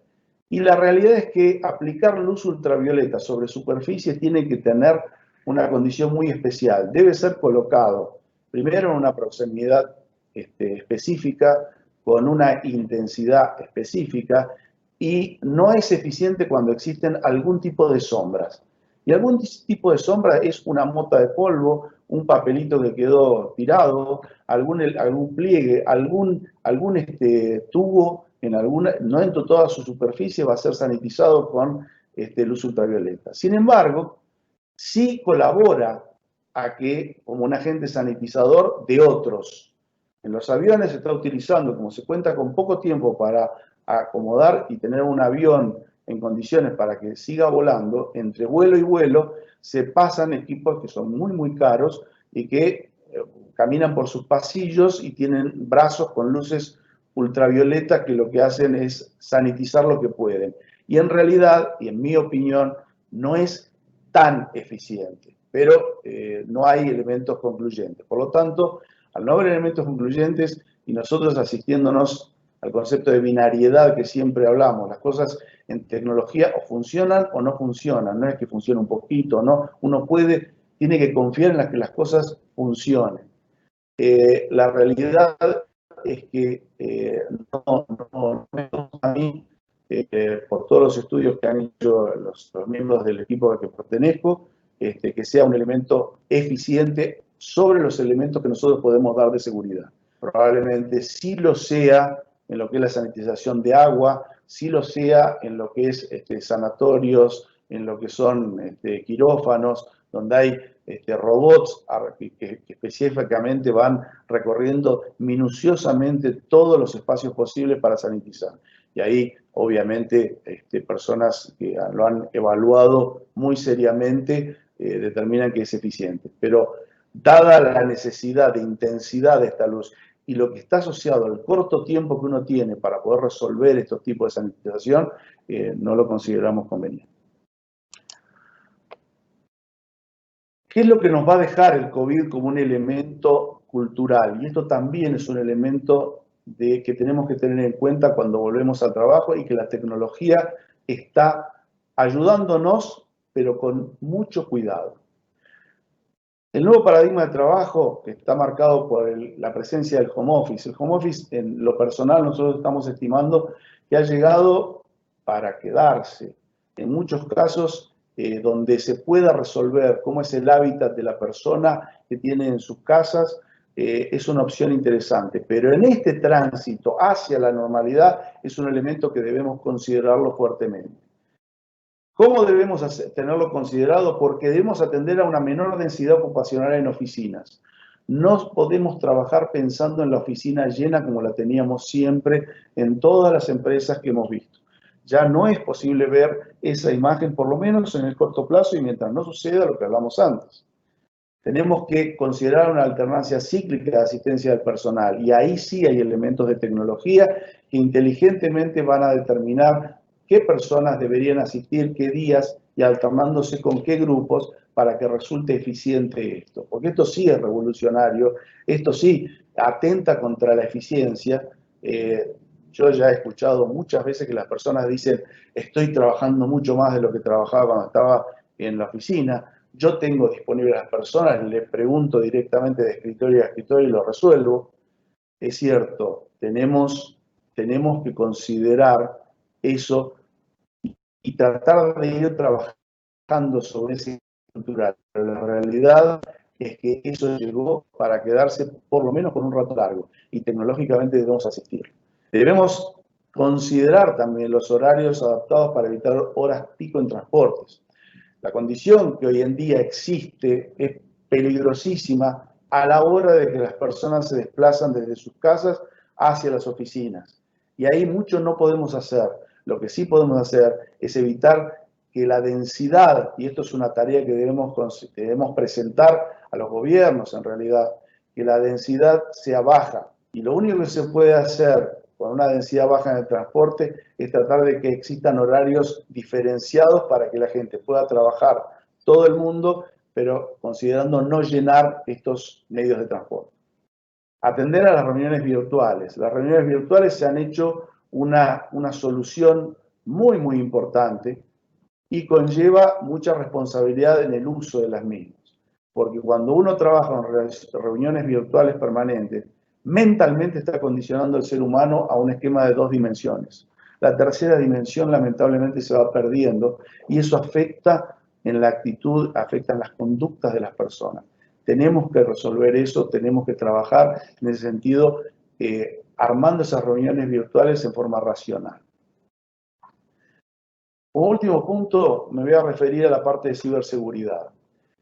Y la realidad es que aplicar luz ultravioleta sobre superficies tiene que tener una condición muy especial. Debe ser colocado primero en una proximidad específica, con una intensidad específica, y no es eficiente cuando existen algún tipo de sombras. Y algún tipo de sombra es una mota de polvo, un papelito que quedó tirado, algún pliegue, algún tubo, no en toda su superficie va a ser sanitizado con luz ultravioleta. Sin embargo, sí colabora a que, como un agente sanitizador de otros. En los aviones se está utilizando, como se cuenta con poco tiempo para acomodar y tener un avión en condiciones para que siga volando, entre vuelo y vuelo se pasan equipos que son muy, muy caros y que caminan por sus pasillos y tienen brazos con luces ultravioleta que lo que hacen es sanitizar lo que pueden. Y en realidad, y en mi opinión, no es tan eficiente, pero no hay elementos concluyentes. Por lo tanto, al no haber elementos concluyentes y nosotros asistiéndonos al concepto de binariedad que siempre hablamos, las cosas en tecnología o funcionan o no funcionan, no es que funcione un poquito, no, uno tiene que confiar en que las cosas funcionen. La realidad es que no a mí, por todos los estudios que han hecho los miembros del equipo al que pertenezco, que sea un elemento eficiente sobre los elementos que nosotros podemos dar de seguridad. Probablemente sí lo sea en lo que es la sanitización de agua, sí lo sea en lo que es sanatorios, en lo que son quirófanos, donde hay robots que específicamente van recorriendo minuciosamente todos los espacios posibles para sanitizar. Y ahí, obviamente, personas que lo han evaluado muy seriamente determinan que es eficiente. Pero dada la necesidad de intensidad de esta luz y lo que está asociado al corto tiempo que uno tiene para poder resolver estos tipos de sanitización, no lo consideramos conveniente. ¿Qué es lo que nos va a dejar el COVID como un elemento cultural? Y esto también es un elemento que tenemos que tener en cuenta cuando volvemos al trabajo y que la tecnología está ayudándonos, pero con mucho cuidado. El nuevo paradigma de trabajo que está marcado por la presencia del home office. El home office, en lo personal, nosotros estamos estimando que ha llegado para quedarse. En muchos casos, donde se pueda resolver cómo es el hábitat de la persona que tiene en sus casas, es una opción interesante. Pero en este tránsito hacia la normalidad es un elemento que debemos considerarlo fuertemente. ¿Cómo debemos tenerlo considerado? Porque debemos atender a una menor densidad ocupacional en oficinas. No podemos trabajar pensando en la oficina llena como la teníamos siempre en todas las empresas que hemos visto. Ya no es posible ver esa imagen, por lo menos en el corto plazo y mientras no suceda lo que hablamos antes. Tenemos que considerar una alternancia cíclica de asistencia del personal y ahí sí hay elementos de tecnología que inteligentemente van a determinar qué personas deberían asistir, qué días y alternándose con qué grupos para que resulte eficiente esto. Porque esto sí es revolucionario, esto sí atenta contra la eficiencia. Yo ya he escuchado muchas veces que las personas dicen, estoy trabajando mucho más de lo que trabajaba cuando estaba en la oficina. Yo tengo disponible a las personas, les pregunto directamente de escritorio a escritorio y lo resuelvo. es cierto, tenemos que considerar eso y tratar de ir trabajando sobre ese cultural. Pero la realidad es que eso llegó para quedarse por lo menos por un rato largo y tecnológicamente debemos asistir. Debemos considerar también los horarios adaptados para evitar horas pico en transportes. La condición que hoy en día existe es peligrosísima a la hora de que las personas se desplazan desde sus casas hacia las oficinas. Y ahí mucho no podemos hacer. Lo que sí podemos hacer es evitar que la densidad, y esto es una tarea que debemos presentar a los gobiernos en realidad, que la densidad sea baja. Y lo único que se puede hacer con una densidad baja en el transporte es tratar de que existan horarios diferenciados para que la gente pueda trabajar todo el mundo, pero considerando no llenar estos medios de transporte. Atender a las reuniones virtuales. Las reuniones virtuales se han hecho una solución muy, muy importante y conlleva mucha responsabilidad en el uso de las mismas. Porque cuando uno trabaja en reuniones virtuales permanentes, mentalmente está condicionando al ser humano a un esquema de 2 dimensiones. La tercera dimensión lamentablemente se va perdiendo y eso afecta en la actitud, afecta en las conductas de las personas. Tenemos que resolver eso, tenemos que trabajar en ese sentido, armando esas reuniones virtuales en forma racional. Como último punto, me voy a referir a la parte de ciberseguridad.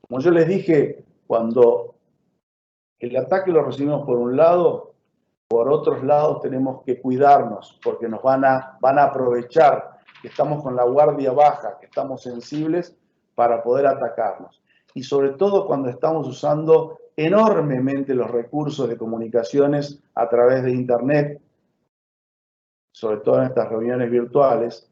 Como yo les dije, cuando el ataque lo recibimos por un lado, por otros lados tenemos que cuidarnos, porque nos van a aprovechar que estamos con la guardia baja, que estamos sensibles para poder atacarnos. Y sobre todo cuando estamos usando enormemente los recursos de comunicaciones a través de Internet, sobre todo en estas reuniones virtuales.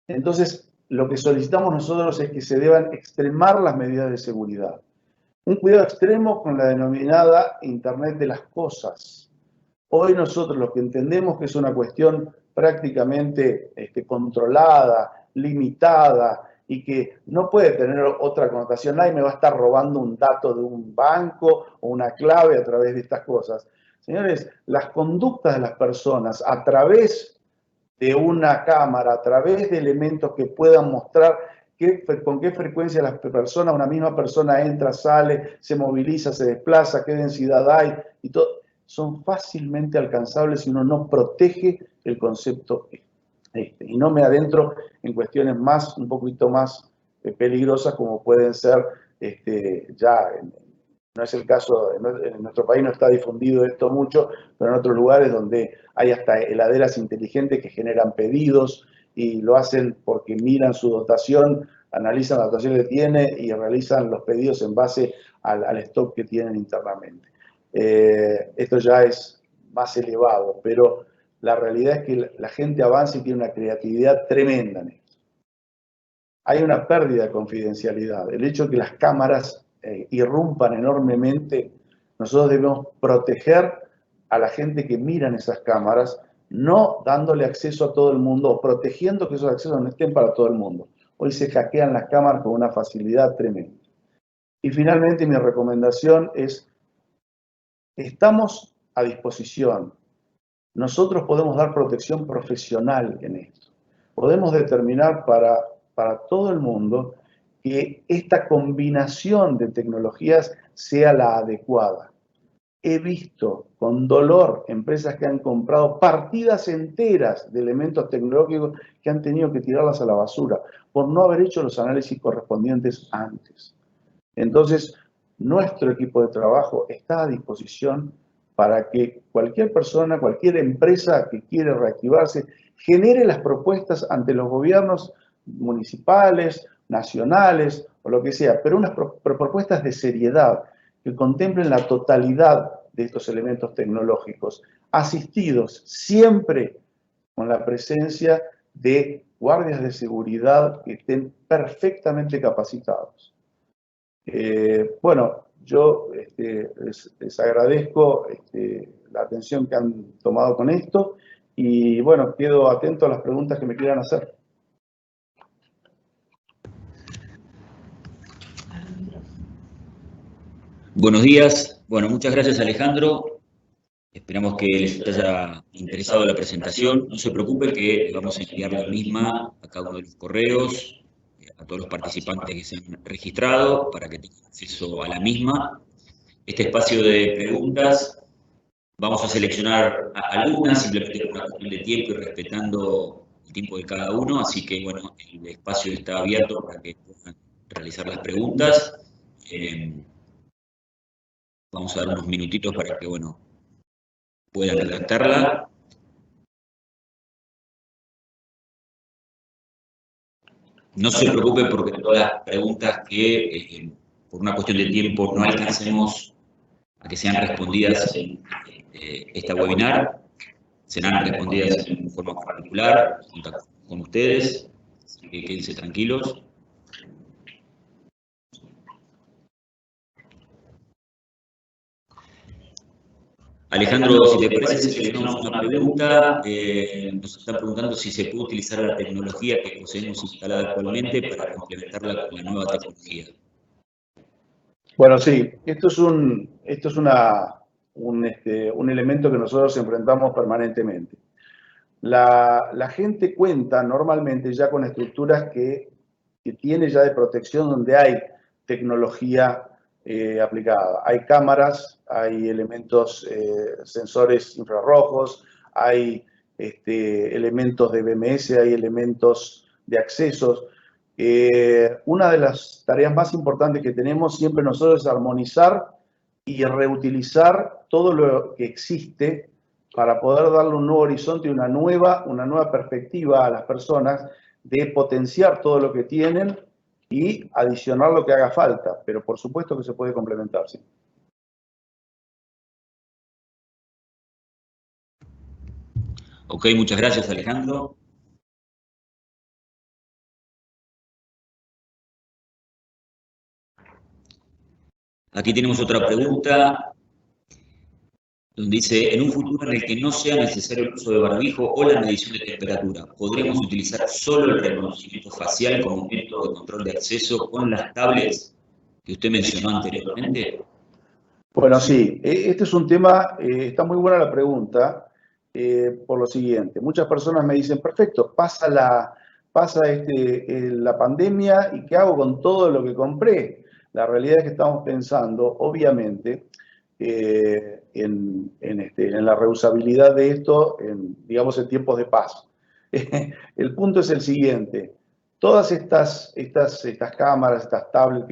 Entonces, lo que solicitamos nosotros es que se deban extremar las medidas de seguridad. Un cuidado extremo con la denominada Internet de las cosas. Hoy nosotros lo que entendemos que es una cuestión prácticamente controlada, limitada y que no puede tener otra connotación. Nadie me va a estar robando un dato de un banco o una clave a través de estas cosas. Señores, las conductas de las personas a través de una cámara, a través de elementos que puedan mostrar con qué frecuencia una misma persona entra, sale, se moviliza, se desplaza, qué densidad hay, y todo, son fácilmente alcanzables si uno no protege el concepto y no me adentro en cuestiones un poquito más peligrosas como pueden ser no es el caso, en nuestro país no está difundido esto mucho, pero en otros lugares donde hay hasta heladeras inteligentes que generan pedidos y lo hacen porque miran su dotación, analizan la dotación que tiene y realizan los pedidos en base al stock que tienen internamente. Esto ya es más elevado, pero la realidad es que la gente avanza y tiene una creatividad tremenda en esto. Hay una pérdida de confidencialidad. El hecho de que las cámaras irrumpan enormemente, nosotros debemos proteger a la gente que mira en esas cámaras, no dándole acceso a todo el mundo o protegiendo que esos accesos no estén para todo el mundo. Hoy se hackean las cámaras con una facilidad tremenda. Y finalmente mi recomendación es, estamos a disposición. Nosotros podemos dar protección profesional en esto. Podemos determinar para todo el mundo que esta combinación de tecnologías sea la adecuada. He visto con dolor empresas que han comprado partidas enteras de elementos tecnológicos que han tenido que tirarlas a la basura por no haber hecho los análisis correspondientes antes. Entonces, nuestro equipo de trabajo está a disposición para que cualquier persona, cualquier empresa que quiere reactivarse, genere las propuestas ante los gobiernos municipales, nacionales o lo que sea, pero unas propuestas de seriedad que contemplen la totalidad de estos elementos tecnológicos, asistidos siempre con la presencia de guardias de seguridad que estén perfectamente capacitados. Bueno, yo les agradezco la atención que han tomado con esto y bueno, quedo atento a las preguntas que me quieran hacer. Buenos días. Bueno, muchas gracias, Alejandro. Esperamos que les haya interesado la presentación. No se preocupen que vamos a enviar la misma a cada uno de los correos, a todos los participantes que se han registrado, para que tengan acceso a la misma. Este espacio de preguntas, vamos a seleccionar algunas, simplemente por una cuestión de tiempo y respetando el tiempo de cada uno. Así que, bueno, el espacio está abierto para que puedan realizar las preguntas. Vamos a dar unos minutitos para que, bueno, puedan redactarla. No se preocupen porque todas las preguntas que por una cuestión de tiempo no alcancemos a que sean respondidas en esta webinar, serán respondidas en forma particular, con ustedes, así que quédense tranquilos. Alejandro, si te parece, seleccionamos una pregunta. Nos están preguntando si se puede utilizar la tecnología que poseemos instalada actualmente para complementarla con la nueva tecnología. Bueno, sí, esto es un elemento que nosotros enfrentamos permanentemente. La gente cuenta normalmente ya con estructuras que tiene ya de protección donde hay tecnología aplicada. Hay cámaras, hay elementos, sensores infrarrojos, hay elementos de BMS, hay elementos de accesos. Una de las tareas más importantes que tenemos siempre nosotros es armonizar y reutilizar todo lo que existe para poder darle un nuevo horizonte y una nueva perspectiva a las personas de potenciar todo lo que tienen y adicionar lo que haga falta, pero por supuesto que se puede complementar, sí. Ok, muchas gracias, Alejandro. Aquí tenemos otra pregunta, donde dice, en un futuro en el que no sea necesario el uso de barbijo o la medición de temperatura, ¿podríamos utilizar solo el reconocimiento facial como método de control de acceso con las tablets que usted mencionó anteriormente? Bueno, sí, este es un tema, está muy buena la pregunta, por lo siguiente. Muchas personas me dicen, perfecto, pasa la pandemia y ¿qué hago con todo lo que compré? La realidad es que estamos pensando, obviamente, en la reusabilidad de esto, digamos, en tiempos de paz. El punto es el siguiente. Todas estas cámaras, estas tablets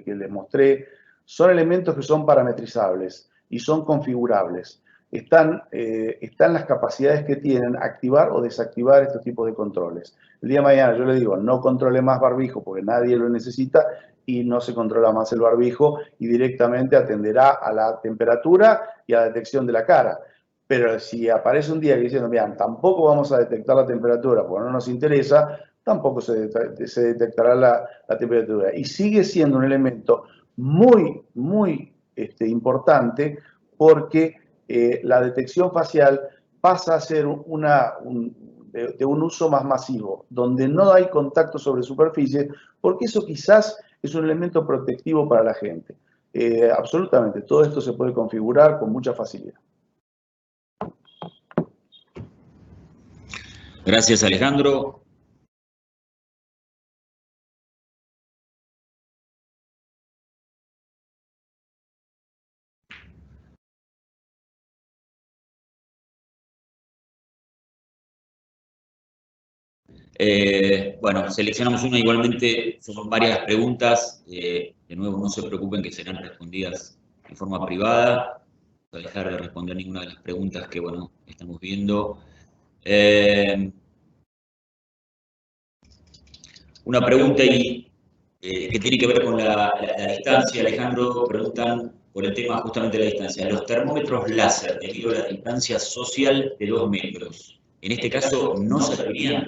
que les mostré, son elementos que son parametrizables y son configurables. Están las capacidades que tienen activar o desactivar estos tipos de controles. El día de mañana yo le digo, no controle más barbijo porque nadie lo necesita y no se controla más el barbijo y directamente atenderá a la temperatura y a la detección de la cara. Pero si aparece un día que diciendo, miren, tampoco vamos a detectar la temperatura porque no nos interesa, tampoco se detectará la temperatura. Y sigue siendo un elemento muy, muy importante porque la detección facial pasa a ser de un uso más masivo, donde no hay contacto sobre superficie, porque eso quizás es un elemento protectivo para la gente. Absolutamente, todo esto se puede configurar con mucha facilidad. Gracias, Alejandro. Bueno, seleccionamos una, igualmente son varias preguntas, de nuevo no se preocupen que serán respondidas en forma privada, no voy a dejar de responder ninguna de las preguntas que, bueno, estamos viendo. Una pregunta que tiene que ver con la distancia, Alejandro, preguntan por el tema justamente de la distancia. Los termómetros láser, debido a la distancia social de 2 metros, en este caso, ¿no servirían?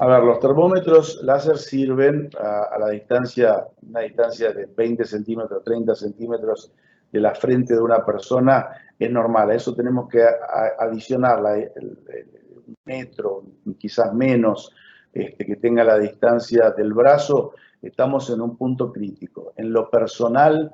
A ver, los termómetros láser sirven a la distancia, una distancia de 20 centímetros, 30 centímetros de la frente de una persona, es normal. A eso tenemos que adicionar un metro, quizás menos, que tenga la distancia del brazo. Estamos en un punto crítico. En lo personal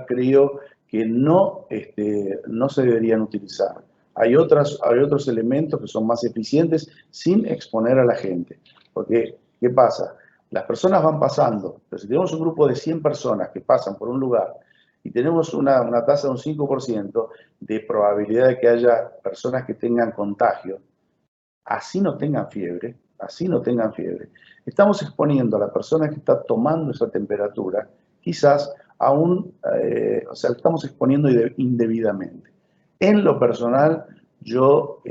creo que no se deberían utilizar. Hay otros elementos que son más eficientes sin exponer a la gente. Porque, ¿qué pasa? Las personas van pasando, pero si tenemos un grupo de 100 personas que pasan por un lugar y tenemos una tasa de un 5% de probabilidad de que haya personas que tengan contagio, así no tengan fiebre, estamos exponiendo a la persona que está tomando esa temperatura, quizás o sea, estamos exponiendo indebidamente. En lo personal, yo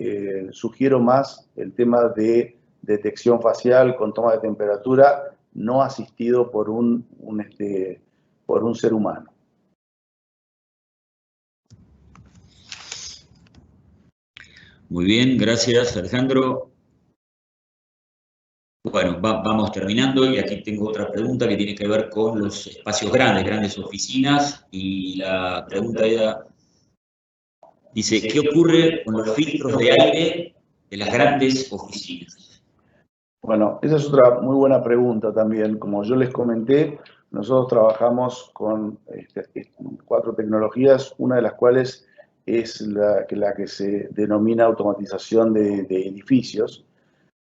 sugiero más el tema de detección facial con toma de temperatura no asistido por un ser humano. Muy bien, gracias Alejandro. Bueno, vamos terminando y aquí tengo otra pregunta que tiene que ver con los espacios grandes oficinas, y la pregunta dice, ¿qué ocurre con los filtros de aire de las grandes oficinas? Bueno, esa es otra muy buena pregunta también. Como yo les comenté, nosotros trabajamos con 4 tecnologías, una de las cuales es la que se denomina automatización de edificios,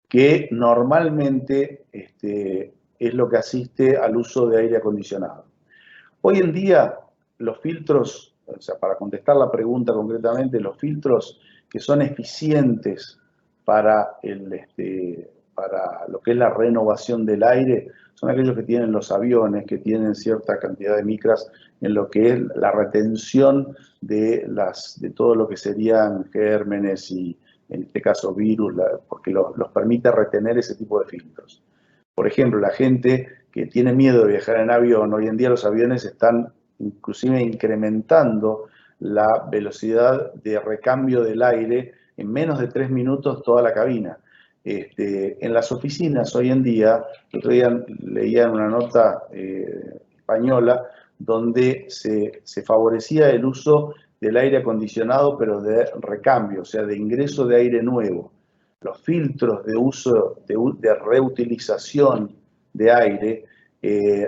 que normalmente es lo que asiste al uso de aire acondicionado. Hoy en día, los filtros, o sea, para contestar la pregunta concretamente, los filtros que son eficientes para lo que es la renovación del aire son aquellos que tienen los aviones, que tienen cierta cantidad de micras en lo que es la retención de todo lo que serían gérmenes y, en este caso, virus, porque los permite retener ese tipo de filtros. Por ejemplo, la gente que tiene miedo de viajar en avión, hoy en día los aviones están inclusive incrementando la velocidad de recambio del aire en menos de 3 minutos toda la cabina. En las oficinas hoy en día, el otro día leía en una nota española donde se favorecía el uso del aire acondicionado, pero de recambio, o sea, de ingreso de aire nuevo. Los filtros de uso, de reutilización de aire,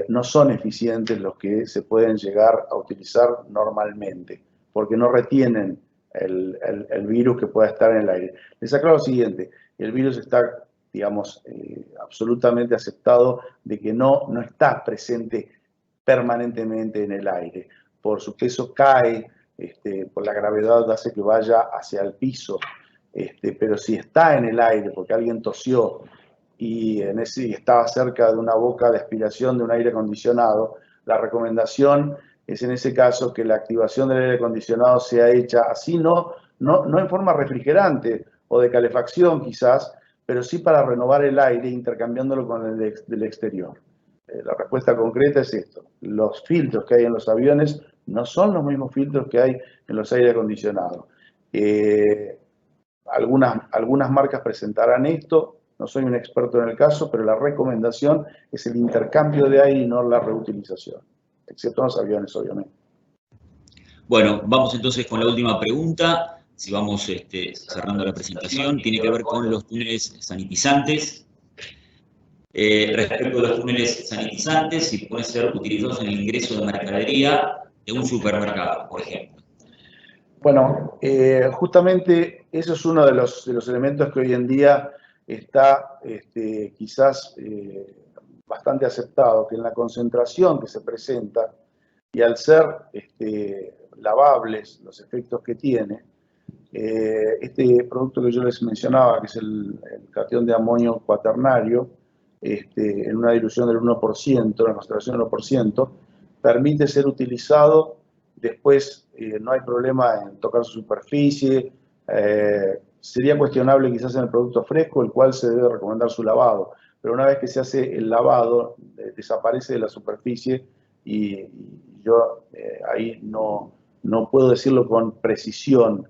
no son eficientes los que se pueden llegar a utilizar normalmente, porque no retienen el virus que pueda estar en el aire. Les aclaro lo siguiente, el virus está, digamos, absolutamente aceptado de que no está presente permanentemente en el aire. Por su peso cae, por la gravedad hace que vaya hacia el piso, pero si está en el aire porque alguien tosió y estaba cerca de una boca de aspiración de un aire acondicionado, la recomendación es en ese caso que la activación del aire acondicionado sea hecha así, no en forma refrigerante o de calefacción quizás, pero sí para renovar el aire intercambiándolo con el del exterior. La respuesta concreta es esto: los filtros que hay en los aviones no son los mismos filtros que hay en los aire acondicionados. Algunas marcas presentarán esto, no soy un experto en el caso, pero la recomendación es el intercambio de aire y no la reutilización, excepto en los aviones, obviamente. Bueno, vamos entonces con la última pregunta. Si vamos cerrando la presentación, tiene que ver con los túneles sanitizantes. Respecto a los túneles sanitizantes, si pueden ser utilizados en el ingreso de mercadería de un supermercado, por ejemplo. Bueno, justamente eso es uno de los elementos que hoy en día está quizás bastante aceptado, que en la concentración que se presenta y al ser lavables los efectos que tiene, este producto que yo les mencionaba, que es el catión de amonio cuaternario, en una dilución del 1%, una concentración del 1%, permite ser utilizado. Después no hay problema en tocar su superficie. Sería cuestionable quizás en el producto fresco, el cual se debe recomendar su lavado. Pero una vez que se hace el lavado, desaparece de la superficie y yo ahí no puedo decirlo con precisión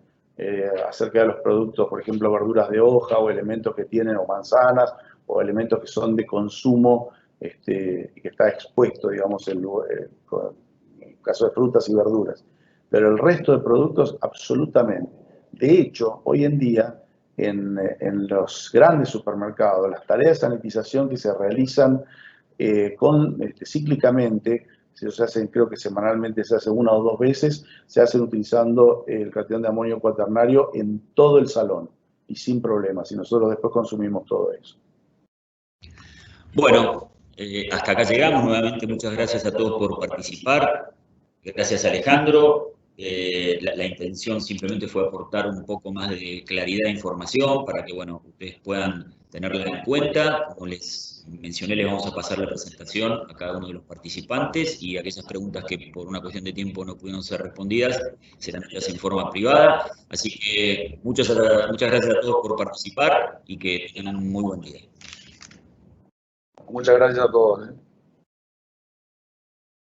acerca de los productos, por ejemplo, verduras de hoja o elementos que tienen, o manzanas, o elementos que son de consumo y que está expuesto, digamos, en el caso de frutas y verduras. Pero el resto de productos, absolutamente. De hecho, hoy en día, en los grandes supermercados, las tareas de sanitización que se realizan cíclicamente se hacen, creo que semanalmente se hace 1 o 2 veces, se hacen utilizando el catión de amonio cuaternario en todo el salón y sin problemas, y nosotros después consumimos todo eso. Bueno, hasta acá llegamos. Nuevamente, muchas gracias a todos por participar. Gracias, Alejandro. La intención simplemente fue aportar un poco más de claridad de información para que, bueno, ustedes puedan tenerla en cuenta. Como les mencioné, les vamos a pasar la presentación a cada uno de los participantes y aquellas preguntas que por una cuestión de tiempo no pudieron ser respondidas serán hechas en forma privada. Así que muchas gracias a todos por participar y que tengan un muy buen día. Muchas gracias a todos.